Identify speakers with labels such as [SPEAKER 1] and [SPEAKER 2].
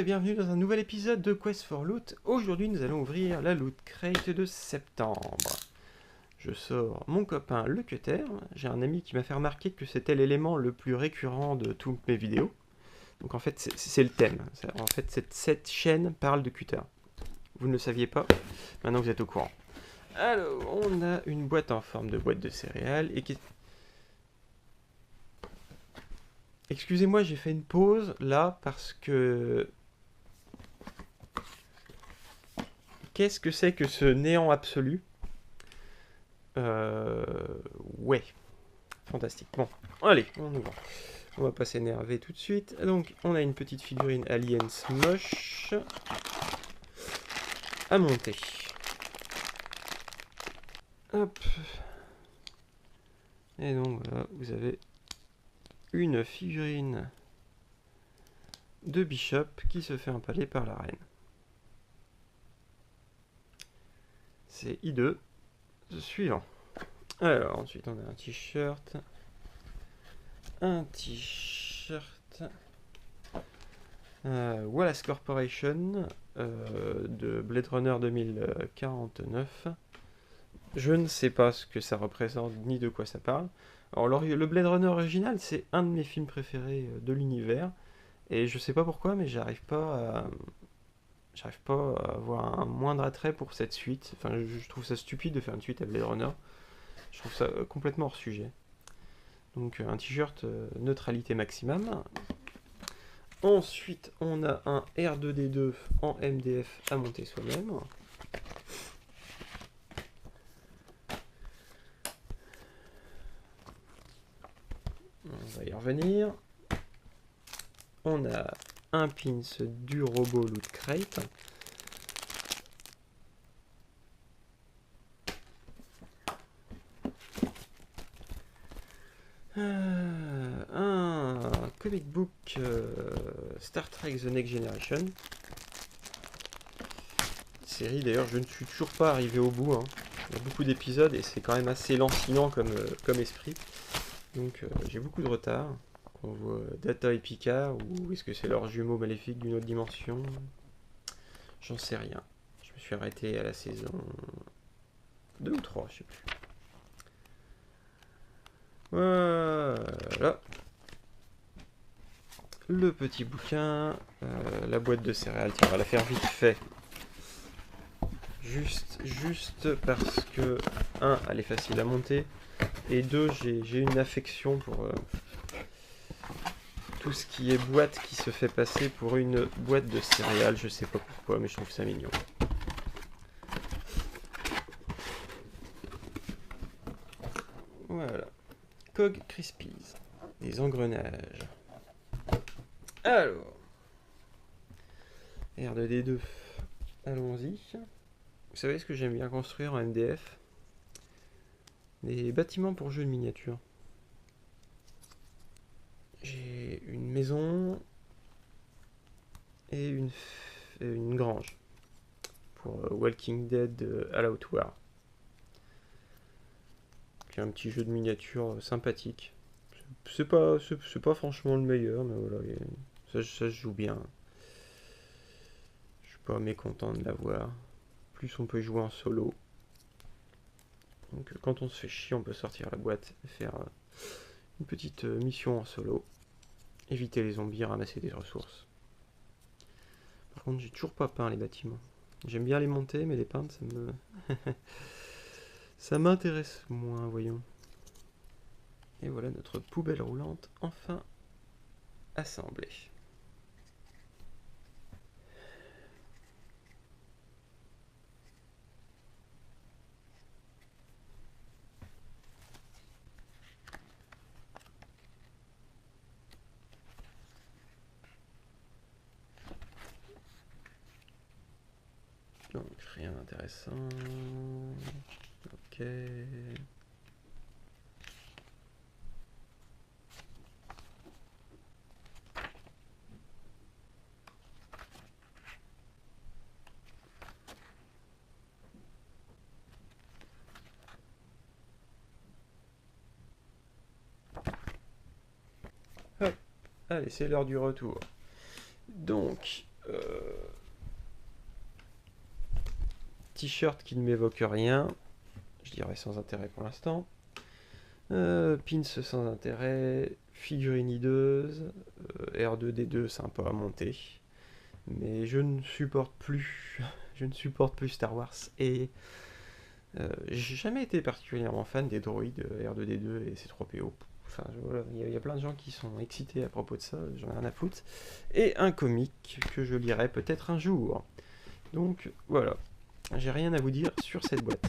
[SPEAKER 1] et bienvenue dans un nouvel épisode de Quest for Loot. Aujourd'hui nous allons ouvrir la Loot Crate de septembre. Je sors mon copain le cutter. J'ai un ami qui m'a fait remarquer que c'était l'élément le plus récurrent de toutes mes vidéos. Donc en fait c'est le thème. En fait cette chaîne parle de cutter. Vous ne le saviez pas, maintenant vous êtes au courant. Alors on a une boîte en forme de boîte de céréales et qui... Excusez-moi, j'ai fait une pause là parce que... Qu'est-ce que c'est que ce néant absolu? Ouais, fantastique. Bon, allez, on ouvre. On va pas s'énerver tout de suite. Donc, on a une petite figurine Aliens moche à monter. Hop. Et donc, voilà, vous avez une figurine de Bishop qui se fait empaler par la reine. C'est hideux. Suivant. Alors, ensuite, on a un t-shirt. Wallace Corporation de Blade Runner 2049. Je ne sais pas ce que ça représente ni de quoi ça parle. Alors, le Blade Runner original, c'est un de mes films préférés de l'univers. Et je sais pas pourquoi, mais j'arrive pas à avoir un moindre attrait pour cette suite. Enfin, je trouve ça stupide de faire une suite à Blade Runner. Je trouve ça complètement hors sujet. Donc un t-shirt neutralité maximum. Ensuite, on a un R2D2 en MDF à monter soi-même. On va y revenir. On a un pins du robot Loot Crate. Un comic book Star Trek The Next Generation. Série d'ailleurs, je ne suis toujours pas arrivé au bout. Hein. Il y a beaucoup d'épisodes et c'est quand même assez lancinant comme esprit. Donc j'ai beaucoup de retard. On voit Data et Picard, ou est-ce que c'est leur jumeau maléfique d'une autre dimension? J'en sais rien. Je me suis arrêté à la saison 2 ou 3, je sais plus. Voilà. Le petit bouquin, la boîte de céréales, tiens, on va la faire vite fait. Juste parce que, un, elle est facile à monter, et deux, j'ai une affection pour tout ce qui est boîte qui se fait passer pour une boîte de céréales. Je sais pas pourquoi, mais je trouve ça mignon. Voilà. Cog Crispies. Des engrenages. Alors. R2D2. Allons-y. Vous savez ce que j'aime bien construire en MDF? Des bâtiments pour jeux de miniatures. J'ai une maison et une grange pour Walking Dead à la Haute War. Un petit jeu de miniature sympathique. C'est pas franchement le meilleur, mais voilà, ça se joue bien. Je suis pas mécontent de l'avoir. Plus on peut jouer en solo. Donc quand on se fait chier, on peut sortir la boîte et faire une petite mission en solo. Éviter les zombies, ramasser des ressources. Par contre, j'ai toujours pas peint les bâtiments. J'aime bien les monter, mais les peindre, ça me... ça m'intéresse moins, voyons. Et voilà notre poubelle roulante enfin assemblée. Donc rien d'intéressant. Ok. Hop. Allez, c'est l'heure du retour. Donc, t-shirt qui ne m'évoque rien, je dirais sans intérêt pour l'instant. Pins sans intérêt, figurine hideuse, R2D2 sympa à monter. Mais je ne supporte plus, je ne supporte plus Star Wars et j'ai jamais été particulièrement fan des droïdes R2D2 et C3PO. Enfin, voilà, il y a plein de gens qui sont excités à propos de ça, j'en ai rien à foutre. Et un comic que je lirai peut-être un jour. Donc voilà, j'ai rien à vous dire sur cette boîte.